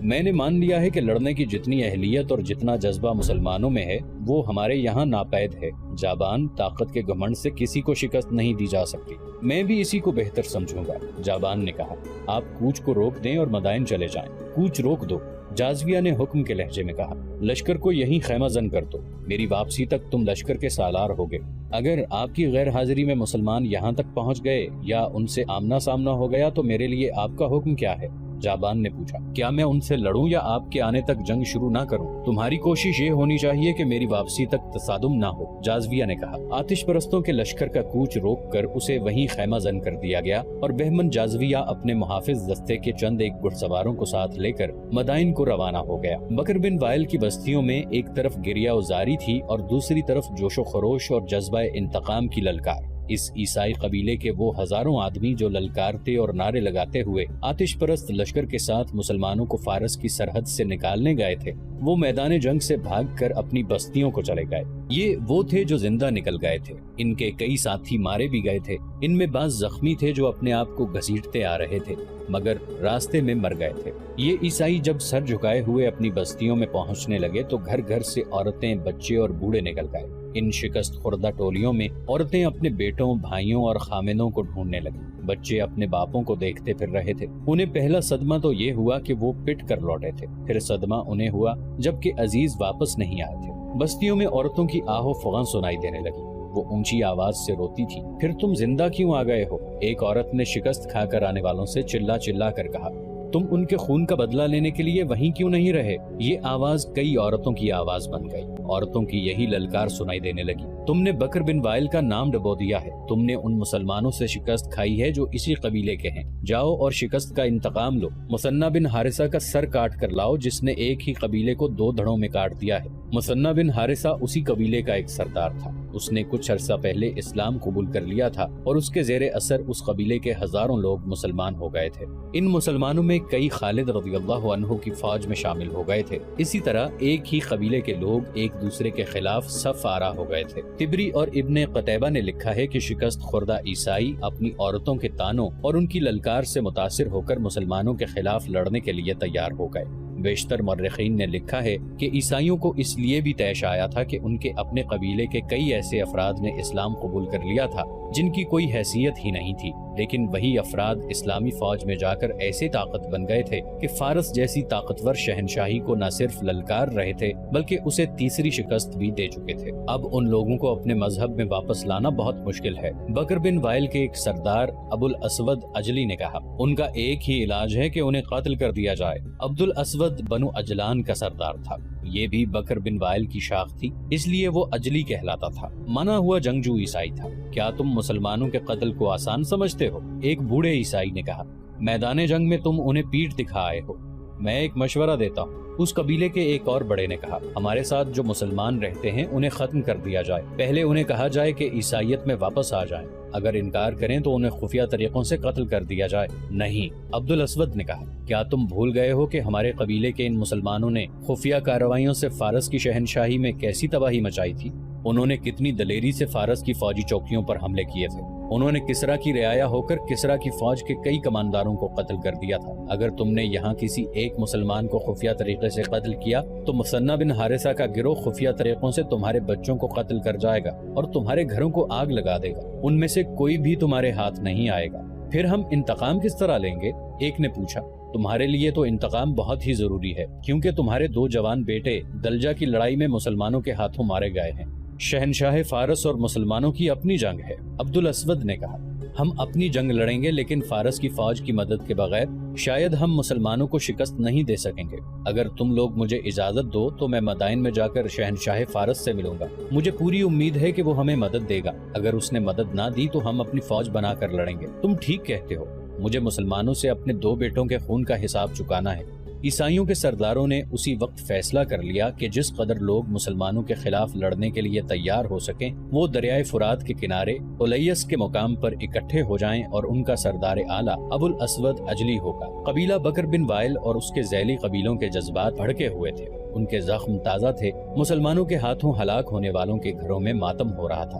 میں نے مان لیا ہے کہ لڑنے کی جتنی اہلیت اور جتنا جذبہ مسلمانوں میں ہے وہ ہمارے یہاں ناپید ہے۔ جابان طاقت کے گھمنڈ سے کسی کو شکست نہیں دی جا سکتی۔ میں بھی اسی کو بہتر سمجھوں گا۔ جابان نے کہا، آپ کوچ کو روک دیں اور مدائن چلے جائیں۔ کوچ روک دو، جازویہ نے حکم کے لہجے میں کہا۔ لشکر کو یہیں خیمہ زن کر دو، میری واپسی تک تم لشکر کے سالار ہوگے۔ اگر آپ کی غیر حاضری میں مسلمان یہاں تک پہنچ گئے یا ان سے آمنا سامنا ہو گیا تو میرے لیے آپ کا حکم کیا ہے؟ جابان نے پوچھا، کیا میں ان سے لڑوں یا آپ کے آنے تک جنگ شروع نہ کروں؟ تمہاری کوشش یہ ہونی چاہیے کہ میری واپسی تک تصادم نہ ہو، جازویہ نے کہا۔ آتش پرستوں کے لشکر کا کوچ روک کر اسے وہیں خیمہ زن کر دیا گیا اور بہمن جازویہ اپنے محافظ دستے کے چند ایک گھڑ سواروں کو ساتھ لے کر مدائن کو روانہ ہو گیا۔ بکر بن وائل کی بستیوں میں ایک طرف گریہ و زاری تھی اور دوسری طرف جوش و خروش اور جذبہ انتقام کی للکار۔ اس عیسائی قبیلے کے وہ ہزاروں آدمی جو للکارتے اور نعرے لگاتے ہوئے آتش پرست لشکر کے ساتھ مسلمانوں کو فارس کی سرحد سے نکالنے گئے تھے، وہ میدان جنگ سے بھاگ کر اپنی بستیوں کو چلے گئے۔ یہ وہ تھے جو زندہ نکل گئے تھے، ان کے کئی ساتھی مارے بھی گئے تھے، ان میں بعض زخمی تھے جو اپنے آپ کو گھسیٹتے آ رہے تھے مگر راستے میں مر گئے تھے۔ یہ عیسائی جب سر جھکائے ہوئے اپنی بستیوں میں پہنچنے لگے تو گھر گھر سے عورتیں، بچے اور بوڑھے نکل گئے۔ ان شکست خوردہ ٹولیوں میں عورتیں اپنے بیٹوں، بھائیوں اور خامندوں کو ڈھونڈنے لگی۔ بچے اپنے باپوں کو دیکھتے پھر رہے تھے۔ انہیں پہلا صدمہ تو یہ ہوا کہ وہ پٹ کر لوٹے تھے، پھر صدمہ انہیں ہوا جبکہ عزیز واپس نہیں آئے تھے۔ بستیوں میں عورتوں کی آہ و فغاں سنائی دینے لگی، وہ اونچی آواز سے روتی تھی، پھر تم زندہ کیوں آ گئے ہو؟ ایک عورت نے شکست کھا کر آنے والوں سے چلا چلا کر کہا، تم ان کے خون کا بدلہ لینے کے لیے وہیں کیوں نہیں رہے؟ یہ آواز کئی عورتوں کی آواز بن گئی۔ عورتوں کی یہی للکار سنائی دینے لگی، تم نے بکر بن وائل کا نام ڈبو دیا ہے، تم نے ان مسلمانوں سے شکست کھائی ہے جو اسی قبیلے کے ہیں، جاؤ اور شکست کا انتقام لو۔ مثنہ بن حارثہ کا سر کاٹ کر لاؤ جس نے ایک ہی قبیلے کو دو دھڑوں میں کاٹ دیا ہے۔ مثنہ بن حارثہ اسی قبیلے کا ایک سردار تھا، اس نے کچھ عرصہ پہلے اسلام قبول کر لیا تھا اور اس کے زیر اثر اس قبیلے کے ہزاروں لوگ مسلمان ہو گئے تھے۔ ان مسلمانوں میں کئی خالد رضی اللہ عنہ کی فوج میں شامل ہو گئے تھے۔ اسی طرح ایک ہی قبیلے کے لوگ ایک دوسرے کے خلاف صف آرا ہو گئے تھے۔ طبری اور ابن قتیبہ نے لکھا ہے کہ شکست خوردہ عیسائی اپنی عورتوں کے تانوں اور ان کی للکار سے متاثر ہو کر مسلمانوں کے خلاف لڑنے کے لیے تیار ہو گئے۔ بیشتر مورخین نے لکھا ہے کہ عیسائیوں کو اس لیے بھی طیش آیا تھا کہ ان کے اپنے قبیلے کے کئی ایسے افراد نے اسلام قبول کر لیا تھا جن کی کوئی حیثیت ہی نہیں تھی، لیکن وہی افراد اسلامی فوج میں جا کر ایسے طاقت بن گئے تھے کہ فارس جیسی طاقتور شہنشاہی کو نہ صرف للکار رہے تھے بلکہ اسے تیسری شکست بھی دے چکے تھے۔ اب ان لوگوں کو اپنے مذہب میں واپس لانا بہت مشکل ہے۔ بکر بن وائل کے ایک سردار ابو الاسود اجلی نے کہا، ان کا ایک ہی علاج ہے کہ انہیں قتل کر دیا جائے۔ عبد الاسود بنو اجلان کا سردار تھا، یہ بھی بکر بن وائل کی شاخ تھی، اس لیے وہ اجلی کہلاتا تھا۔ منع ہوا جنگجو عیسائی تھا۔ کیا تم مسلمانوں کے قتل کو آسان سمجھتے ہو؟ ایک بوڑھے عیسائی نے کہا، میدان جنگ میں تم انہیں پیٹھ دکھا آئے ہو، میں ایک مشورہ دیتا ہوں۔ اس قبیلے کے ایک اور بڑے نے کہا، ہمارے ساتھ جو مسلمان رہتے ہیں انہیں ختم کر دیا جائے، پہلے انہیں کہا جائے کہ عیسائیت میں واپس آ جائیں، اگر انکار کریں تو انہیں خفیہ طریقوں سے قتل کر دیا جائے۔ نہیں، عبد الاسود نے کہا، کیا تم بھول گئے ہو کہ ہمارے قبیلے کے ان مسلمانوں نے خفیہ کارروائیوں سے فارس کی شہنشاہی میں کیسی تباہی مچائی تھی؟ انہوں نے کتنی دلیری سے فارس کی فوجی چوکیوں پر حملے کیے تھے، انہوں نے کسرا کی رعایا ہو کر کسرا کی فوج کے کئی کمانداروں کو قتل کر دیا تھا۔ اگر تم نے یہاں کسی ایک مسلمان کو خفیہ طریقے سے قتل کیا تو مثنہ بن حارثہ کا گروہ خفیہ طریقوں سے تمہارے بچوں کو قتل کر جائے گا اور تمہارے گھروں کو آگ لگا دے گا، ان میں سے کوئی بھی تمہارے ہاتھ نہیں آئے گا۔ پھر ہم انتقام کس طرح لیں گے؟ ایک نے پوچھا۔ تمہارے لیے تو انتقام بہت ہی ضروری ہے، کیونکہ تمہارے دو جوان بیٹے دلجہ کی لڑائی میں مسلمانوں کے ہاتھوں مارے گئے ہیں۔ شہنشاہ فارس اور مسلمانوں کی اپنی جنگ ہے۔ عبد الاسود نے کہا، ہم اپنی جنگ لڑیں گے لیکن فارس کی فوج کی مدد کے بغیر شاید ہم مسلمانوں کو شکست نہیں دے سکیں گے۔ اگر تم لوگ مجھے اجازت دو تو میں مدائن میں جا کر شہنشاہ فارس سے ملوں گا، مجھے پوری امید ہے کہ وہ ہمیں مدد دے گا۔ اگر اس نے مدد نہ دی تو ہم اپنی فوج بنا کر لڑیں گے۔ تم ٹھیک کہتے ہو، مجھے مسلمانوں سے اپنے دو بیٹوں کے خون کا حساب چکانا ہے۔ عیسائیوں کے سرداروں نے اسی وقت فیصلہ کر لیا کہ جس قدر لوگ مسلمانوں کے خلاف لڑنے کے لیے تیار ہو سکیں وہ دریائے فرات کے کنارے الیس کے مقام پر اکٹھے ہو جائیں اور ان کا سردار اعلیٰ ابو الاسود اجلی ہوگا۔ قبیلہ بکر بن وائل اور اس کے ذیلی قبیلوں کے جذبات بھڑکے ہوئے تھے، ان کے زخم تازہ تھے، مسلمانوں کے ہاتھوں ہلاک ہونے والوں کے گھروں میں ماتم ہو رہا تھا،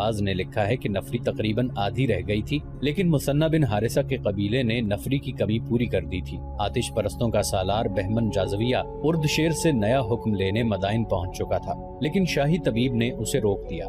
بعض نے لکھا ہے کہ نفری تقریباً آدھی رہ گئی تھی، لیکن مثنہ بن حارثہ کے قبیلے نے نفری کی کمی پوری کر دی تھی۔ آتش پرستوں کا سالار بہمن جازویہ اردشیر سے نیا حکم لینے مدائن پہنچ چکا تھا، لیکن شاہی طبیب نے اسے روک دیا۔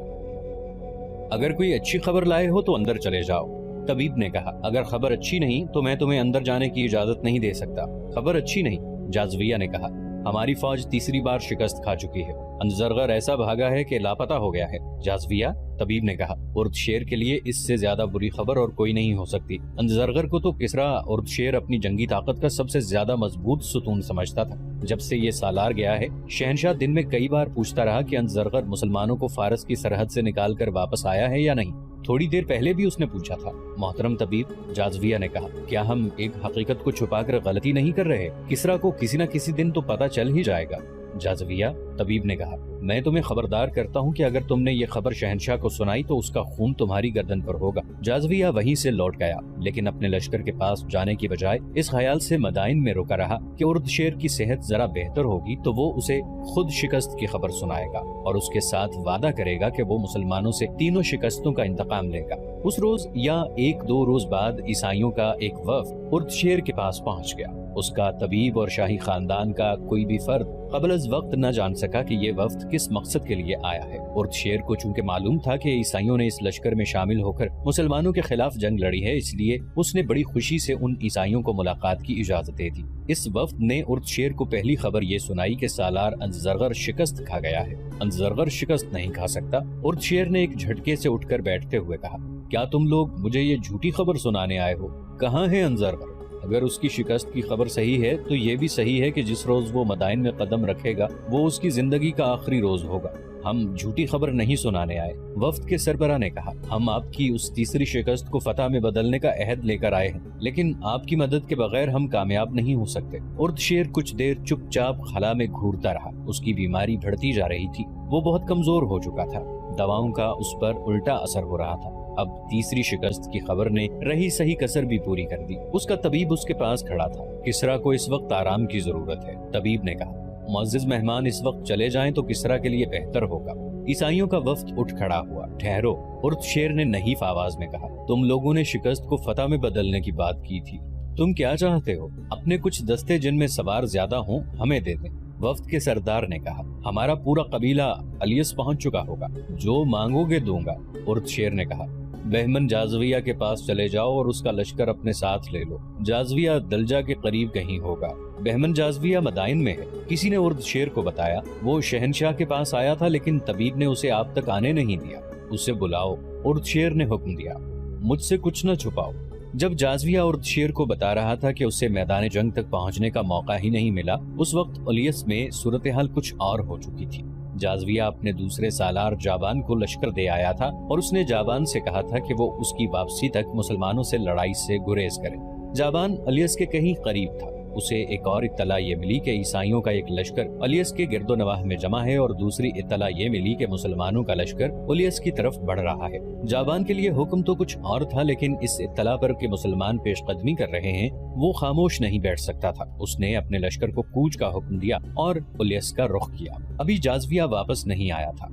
اگر کوئی اچھی خبر لائے ہو تو اندر چلے جاؤ۔ طبیب نے کہا، اگر خبر اچھی نہیں تو میں تمہیں اندر جانے کی اجازت نہیں دے سکتا۔ خبر اچھی نہیں؟ جازویہ نے کہا، ہماری فوج تیسری بار شکست کھا چکی ہے، انزرغر ایسا بھاگا ہے کہ لاپتہ ہو گیا ہے۔ جازویہ، طبیب نے کہا، اردشیر کے لیے اس سے زیادہ بری خبر اور کوئی نہیں ہو سکتی۔ انزرغر کو تو کسرا اردشیر اپنی جنگی طاقت کا سب سے زیادہ مضبوط ستون سمجھتا تھا۔ جب سے یہ سالار گیا ہے، شہنشاہ دن میں کئی بار پوچھتا رہا کہ انزرغر مسلمانوں کو فارس کی سرحد سے نکال کر واپس آیا ہے یا نہیں۔ تھوڑی دیر پہلے بھی اس نے پوچھا تھا۔ محترم طبیب، جازویہ نے کہا، کیا ہم ایک حقیقت کو چھپا کر غلطی نہیں کر رہے؟ کسرا کو کسی نہ کسی دن تو پتہ چل ہی جائے گا۔ جازویہ، طبیب نے کہا، میں تمہیں خبردار کرتا ہوں کہ اگر تم نے یہ خبر شہنشاہ کو سنائی تو اس کا خون تمہاری گردن پر ہوگا۔ جازویہ وہیں سے لوٹ گیا، لیکن اپنے لشکر کے پاس جانے کی بجائے اس خیال سے مدائن میں رکا رہا کہ اردشیر کی صحت ذرا بہتر ہوگی تو وہ اسے خود شکست کی خبر سنائے گا اور اس کے ساتھ وعدہ کرے گا کہ وہ مسلمانوں سے تینوں شکستوں کا انتقام لے گا۔ اس روز یا ایک دو روز بعد عیسائیوں کا ایک وفد اردشیر کے پاس پہنچ گیا۔ اس کا طبیب اور شاہی خاندان کا کوئی بھی فرد قبل از وقت نہ جان سکا کہ یہ وفد کس مقصد کے لیے آیا ہے۔ اردشیر کو چونکہ معلوم تھا کہ عیسائیوں نے اس لشکر میں شامل ہو کر مسلمانوں کے خلاف جنگ لڑی ہے، اس لیے اس نے بڑی خوشی سے ان عیسائیوں کو ملاقات کی اجازت دے دی۔ اس وفد نے اردشیر کو پہلی خبر یہ سنائی کہ سالار انزرغر شکست کھا گیا ہے۔ انزرغر شکست نہیں کھا سکتا، اردشیر نے ایک جھٹکے سے اٹھ کر بیٹھتے ہوئے کہا، کیا تم لوگ مجھے یہ جھوٹی خبر سنانے آئے ہو؟ کہاں ہے انزرغر؟ اگر اس کی شکست کی خبر صحیح ہے تو یہ بھی صحیح ہے کہ جس روز وہ مدائن میں قدم رکھے گا وہ اس کی زندگی کا آخری روز ہوگا۔ ہم جھوٹی خبر نہیں سنانے آئے۔ وفد کے سربراہ نے کہا، ہم آپ کی اس تیسری شکست کو فتح میں بدلنے کا عہد لے کر آئے ہیں، لیکن آپ کی مدد کے بغیر ہم کامیاب نہیں ہو سکتے۔ اردشیر کچھ دیر چپ چاپ خلا میں گھورتا رہا۔ اس کی بیماری بڑھتی جا رہی تھی، وہ بہت کمزور ہو چکا تھا، دواؤں کا اس پر الٹا اثر ہو رہا تھا۔ اب تیسری شکست کی خبر نے رہی صحیح کسر بھی پوری کر دی۔ اس کا طبیب اس کے پاس کھڑا تھا۔ کسرا کو اس وقت آرام کی ضرورت ہے، طبیب نے کہا، معزز مہمان اس وقت چلے جائیں تو کسرا کے لیے بہتر ہوگا۔ عیسائیوں کا وفد اٹھ کھڑا ہوا۔ ٹھہرو، اردشیر نے نحیف آواز میں کہا، تم لوگوں نے شکست کو فتح میں بدلنے کی بات کی تھی، تم کیا چاہتے ہو؟ اپنے کچھ دستے جن میں سوار زیادہ ہوں ہمیں دے دیں۔ وفد کے سردار نے کہا، ہمارا پورا قبیلہ الیس پہنچ چکا ہوگا، جو مانگو گے دوں گا۔ اردشیر نے کہا، بہمن جازویہ کے پاس چلے جاؤ اور اس کا لشکر اپنے ساتھ لے لو۔ جازویہ دلجا کے قریب کہیں ہوگا۔ بہمن جازویہ مدائن میں ہے، کسی نے اردشیر کو بتایا۔ وہ شہنشاہ کے پاس آیا تھا لیکن طبیب نے اسے آپ تک آنے نہیں دیا۔ اسے بلاؤ، اردشیر نے حکم دیا، مجھ سے کچھ نہ چھپاؤ۔ جب جازویہ اردشیر کو بتا رہا تھا کہ اسے میدان جنگ تک پہنچنے کا موقع ہی نہیں ملا، اس وقت الیس میں صورتحال کچھ اور ہو چکی تھی۔ جازویہ اپنے دوسرے سالار جابان کو لشکر دے آیا تھا اور اس نے جابان سے کہا تھا کہ وہ اس کی واپسی تک مسلمانوں سے لڑائی سے گریز کرے۔ جابان الیس کے کہیں قریب تھا۔ اسے ایک اور اطلاع یہ ملی کہ عیسائیوں کا ایک لشکر الیس کے گرد و نواح میں جمع ہے اور دوسری اطلاع یہ ملی کہ مسلمانوں کا لشکر الیس کی طرف بڑھ رہا ہے۔ جابان کے لیے حکم تو کچھ اور تھا، لیکن اس اطلاع پر کہ مسلمان پیش قدمی کر رہے ہیں وہ خاموش نہیں بیٹھ سکتا تھا۔ اس نے اپنے لشکر کو کوچ کا حکم دیا اور الیس کا رخ کیا۔ ابھی جازویہ واپس نہیں آیا تھا۔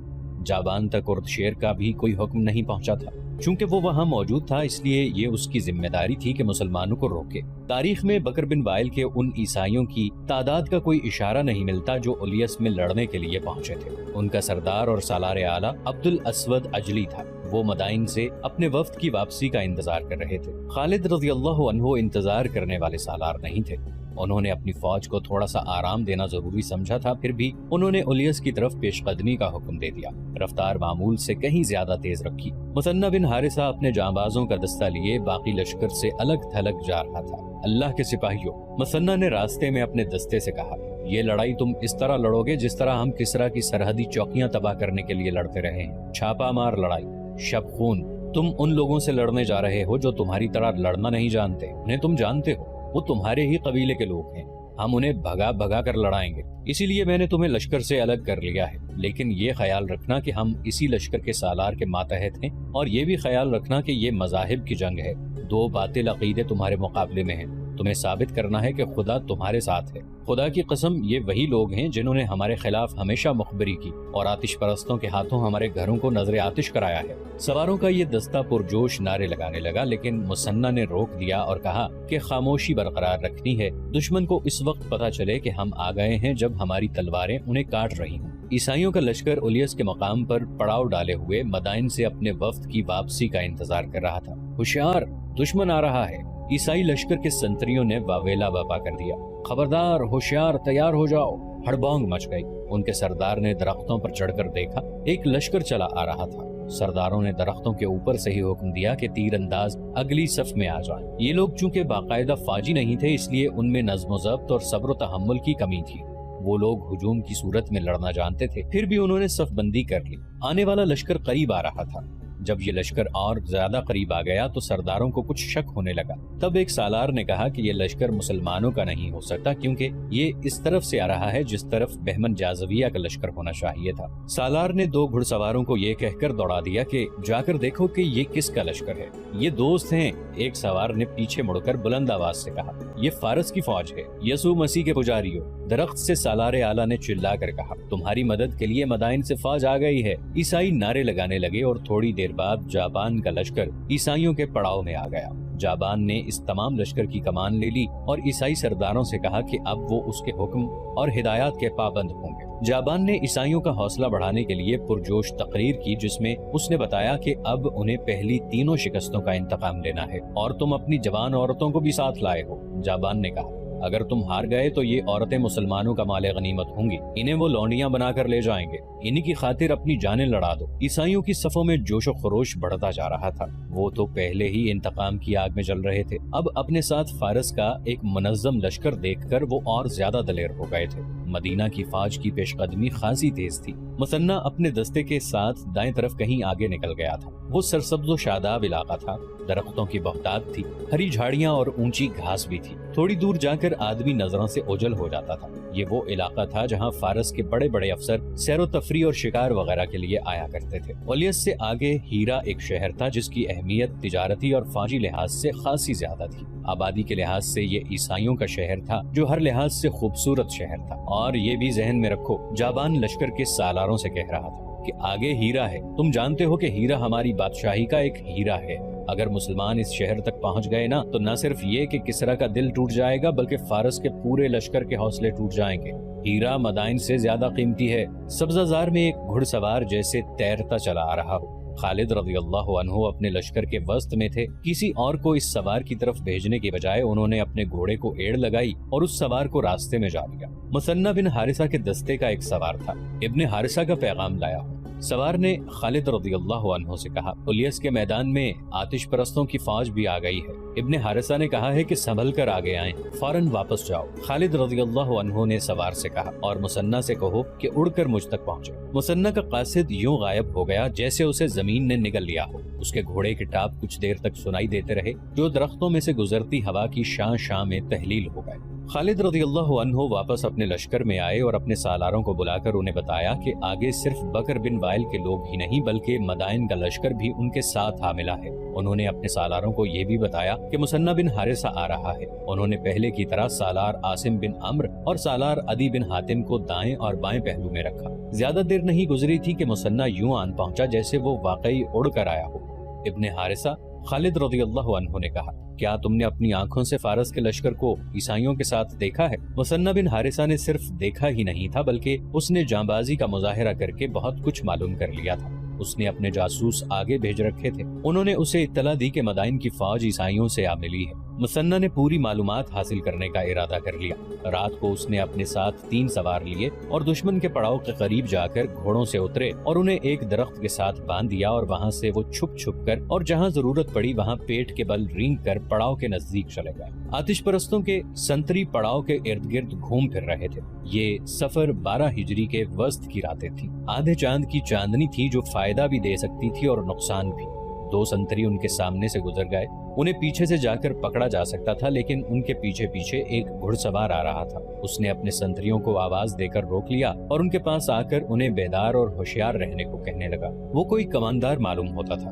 جابان تک اردشیر کا بھی کوئی حکم نہیں پہنچا تھا۔ چونکہ وہ وہاں موجود تھا اس لیے یہ اس کی ذمہ داری تھی کہ مسلمانوں کو روکے۔ تاریخ میں بکر بن وائل کے ان عیسائیوں کی تعداد کا کوئی اشارہ نہیں ملتا جو الیس میں لڑنے کے لیے پہنچے تھے۔ ان کا سردار اور سالار اعلیٰ عبد الاسود اجلی تھا۔ وہ مدائن سے اپنے وفد کی واپسی کا انتظار کر رہے تھے۔ خالد رضی اللہ عنہ انتظار کرنے والے سالار نہیں تھے۔ انہوں نے اپنی فوج کو تھوڑا سا آرام دینا ضروری سمجھا تھا، پھر بھی انہوں نے الیس کی طرف پیش قدمی کا حکم دے دیا۔ رفتار معمول سے کہیں زیادہ تیز رکھی۔ مثنہ بن حارثہ اپنے جانبازوں کا دستہ لیے باقی لشکر سے الگ تھلگ جا رہا تھا۔ اللہ کے سپاہیوں، مثنہ نے راستے میں اپنے دستے سے کہا، یہ لڑائی تم اس طرح لڑو گے جس طرح ہم کسرا کی سرحدی چوکیاں تباہ کرنے کے لیے لڑتے رہے ہیں۔ چھاپا مار لڑائی، شب خون۔ تم ان لوگوں سے لڑنے جا رہے ہو جو تمہاری طرح لڑنا نہیں جانتے، انہیں تم جانتے ہو، وہ تمہارے ہی قبیلے کے لوگ ہیں۔ ہم انہیں بھگا بھگا کر لڑائیں گے، اسی لیے میں نے تمہیں لشکر سے الگ کر لیا ہے۔ لیکن یہ خیال رکھنا کہ ہم اسی لشکر کے سالار کے ماتحت ہیں، اور یہ بھی خیال رکھنا کہ یہ مذاہب کی جنگ ہے۔ دو باطل عقیدے تمہارے مقابلے میں ہیں، تمہیں ثابت کرنا ہے کہ خدا تمہارے ساتھ ہے۔ خدا کی قسم یہ وہی لوگ ہیں جنہوں نے ہمارے خلاف ہمیشہ مخبری کی اور آتش پرستوں کے ہاتھوں ہمارے گھروں کو نظر آتش کرایا ہے۔ سواروں کا یہ دستہ پرجوش نعرے لگانے لگا، لیکن مثنیٰ نے روک دیا اور کہا کہ خاموشی برقرار رکھنی ہے، دشمن کو اس وقت پتہ چلے کہ ہم آ گئے ہیں جب ہماری تلواریں انہیں کاٹ رہی ہوں۔ عیسائیوں کا لشکر اولیس کے مقام پر پڑاؤ ڈالے ہوئے مدائن سے اپنے وفد کی واپسی کا انتظار کر رہا تھا۔ ہوشیار، دشمن آ رہا ہے! عیسائی لشکر کے سنتریوں نے واویلا برپا کر دیا۔ خبردار، ہوشیار، تیار ہو جاؤ! ہڑبونگ مچ گئی۔ ان کے سردار نے درختوں پر چڑھ کر دیکھا، ایک لشکر چلا آ رہا تھا۔ سرداروں نے درختوں کے اوپر سے ہی حکم دیا کہ تیر انداز اگلی صف میں آ جائیں۔ یہ لوگ چونکہ باقاعدہ فوجی نہیں تھے، اس لیے ان میں نظم و ضبط اور صبر و تحمل کی کمی تھی۔ وہ لوگ ہجوم کی صورت میں لڑنا جانتے تھے، پھر بھی انہوں نے صف بندی کر لی۔ آنے والا لشکر قریب آ رہا تھا۔ جب یہ لشکر اور زیادہ قریب آ گیا تو سرداروں کو کچھ شک ہونے لگا۔ تب ایک سالار نے کہا کہ یہ لشکر مسلمانوں کا نہیں ہو سکتا، کیونکہ یہ اس طرف سے آ رہا ہے جس طرف بہمن جازویہ کا لشکر ہونا چاہیے تھا۔ سالار نے دو گھڑ سواروں کو یہ کہہ کر دوڑا دیا کہ جا کر دیکھو کہ یہ کس کا لشکر ہے۔ یہ دوست ہیں۔ ایک سوار نے پیچھے مڑ کر بلند آواز سے کہا، یہ فارس کی فوج ہے، یسوع مسیح کے پجاریوں۔ درخت سے سالار اعلیٰ نے چلا کر کہا، تمہاری مدد کے لیے مدائن سے فوج آ گئی ہے۔ عیسائی نعرے لگانے لگے اور تھوڑی دیر بعد جابان کا لشکر عیسائیوں کے پڑاؤ میں آ گیا۔ جابان نے اس تمام لشکر کی کمان لے لی اور عیسائی سرداروں سے کہا کہ اب وہ اس کے حکم اور ہدایات کے پابند ہوں گے۔ جابان نے عیسائیوں کا حوصلہ بڑھانے کے لیے پرجوش تقریر کی، جس میں اس نے بتایا کہ اب انہیں پہلی تینوں شکستوں کا انتقام لینا ہے اور تم اپنی جوان عورتوں کو بھی ساتھ لائے ہو۔ جابان نے کہا، اگر تم ہار گئے تو یہ عورتیں مسلمانوں کا مال غنیمت ہوں گی، انہیں وہ لونڈیاں بنا کر لے جائیں گے، انہی کی خاطر اپنی جانیں لڑا دو۔ عیسائیوں کی صفوں میں جوش و خروش بڑھتا جا رہا تھا۔ وہ تو پہلے ہی انتقام کی آگ میں جل رہے تھے، اب اپنے ساتھ فارس کا ایک منظم لشکر دیکھ کر وہ اور زیادہ دلیر ہو گئے تھے۔ مدینہ کی فوج کی پیش قدمی خاصی تیز تھی۔ مثنیٰ اپنے دستے کے ساتھ دائیں طرف کہیں آگے نکل گیا تھا۔ وہ سرسبز و شاداب علاقہ تھا، درختوں کی بہتات تھی، ہری جھاڑیاں اور اونچی گھاس بھی تھی۔ تھوڑی دور جا کر آدمی نظروں سے اوجھل ہو جاتا تھا۔ یہ وہ علاقہ تھا جہاں فارس کے بڑے بڑے افسر سیر و تفریح اور شکار وغیرہ کے لیے آیا کرتے تھے۔ اولیس سے آگے ہیرا ایک شہر تھا جس کی اہمیت تجارتی اور فوجی لحاظ سے خاصی زیادہ تھی۔ آبادی کے لحاظ سے یہ عیسائیوں کا شہر تھا جو ہر لحاظ سے خوبصورت شہر تھا۔ اور یہ بھی ذہن میں رکھو، جابان لشکر کے سالاروں سے کہہ رہا تھا کہ آگے ہیرا ہے، تم جانتے ہو کہ ہیرا ہماری بادشاہی کا ایک ہیرا ہے۔ اگر مسلمان اس شہر تک پہنچ گئے نا تو نہ صرف یہ کہ کسرا کا دل ٹوٹ جائے گا بلکہ فارس کے پورے لشکر کے حوصلے ٹوٹ جائیں گے۔ ہیرا مدائن سے زیادہ قیمتی ہے۔ سبزہ زار میں ایک گھڑ سوار جیسے تیرتا چلا آ رہا ہو۔ خالد رضی اللہ عنہ اپنے لشکر کے وسط میں تھے۔ کسی اور کو اس سوار کی طرف بھیجنے کے بجائے انہوں نے اپنے گھوڑے کو ایڑ لگائی اور اس سوار کو راستے میں جا لیا۔ مثنیٰ بن حارثہ کے دستے کا ایک سوار تھا، ابن حارثہ کا پیغام لایا ہوں۔ سوار نے خالد رضی اللہ عنہ سے کہا، اولیس کے میدان میں آتش پرستوں کی فوج بھی آ گئی ہے۔ ابن حارثہ نے کہا ہے کہ سنبھل کر آگے آئیں، فوراً واپس جاؤ۔ خالد رضی اللہ عنہ نے سوار سے کہا، اور مثنیٰ سے کہو کہ اڑ کر مجھ تک پہنچے۔ مثنیٰ کا قاصد یوں غائب ہو گیا جیسے اسے زمین نے نگل لیا ہو۔ اس کے گھوڑے کے ٹاپ کچھ دیر تک سنائی دیتے رہے جو درختوں میں سے گزرتی ہوا کی شاں شاں میں تحلیل ہو گئے۔ خالد رضی اللہ عنہ واپس اپنے لشکر میں آئے اور اپنے سالاروں کو بلا کر انہیں بتایا کہ آگے صرف بکر بن وائل کے لوگ ہی نہیں بلکہ مدائن کا لشکر بھی ان کے ساتھ آ ملا ہے۔ انہوں نے اپنے سالاروں کو یہ بھی بتایا کہ مثنیٰ بن حارثہ آ رہا ہے۔ انہوں نے پہلے کی طرح سالار عاصم بن عمرو اور سالار عدی بن حاتم کو دائیں اور بائیں پہلو میں رکھا۔ زیادہ دیر نہیں گزری تھی کہ مثنیٰ یوں آن پہنچا جیسے وہ واقعی اڑ کر آیا ہو۔ ابن حارثہ، خالد رضی اللہ عنہ نے کہا، کیا تم نے اپنی آنکھوں سے فارس کے لشکر کو عیسائیوں کے ساتھ دیکھا ہے؟ مثنیٰ بن حارثہ نے صرف دیکھا ہی نہیں تھا بلکہ اس نے جانبازی کا مظاہرہ کر کے بہت کچھ معلوم کر لیا تھا۔ اس نے اپنے جاسوس آگے بھیج رکھے تھے۔ انہوں نے اسے اطلاع دی کہ مدائن کی فوج عیسائیوں سے آ ملی ہے۔ مثنیٰ نے پوری معلومات حاصل کرنے کا ارادہ کر لیا۔ رات کو اس نے اپنے ساتھ 3 سوار لیے اور دشمن کے پڑاؤ کے قریب جا کر گھوڑوں سے اترے اور انہیں ایک درخت کے ساتھ باندھ دیا اور وہاں سے وہ چھپ چھپ کر اور جہاں ضرورت پڑی وہاں پیٹ کے بل رینگ کر پڑاؤ کے نزدیک چلے گئے۔ آتش پرستوں کے سنتری پڑاؤ کے ارد گرد گھوم پھر رہے تھے۔ یہ سفر 12 ہجری کے وسط کی راتیں تھیں۔ آدھے چاند کی چاندنی تھی جو فائدہ بھی دے سکتی تھی اور نقصان بھی۔ 2 سنتری ان کے سامنے سے گزر گئے۔ انہیں پیچھے سے جا کر پکڑا جا سکتا تھا لیکن ان کے پیچھے پیچھے ایک گھڑ سوار آ رہا تھا۔ اس نے اپنے سنتریوں کو آواز دے کر روک لیا اور ان کے پاس آ کر انہیں بیدار اور ہوشیار رہنے کو کہنے لگا۔ وہ کوئی کماندار معلوم ہوتا تھا۔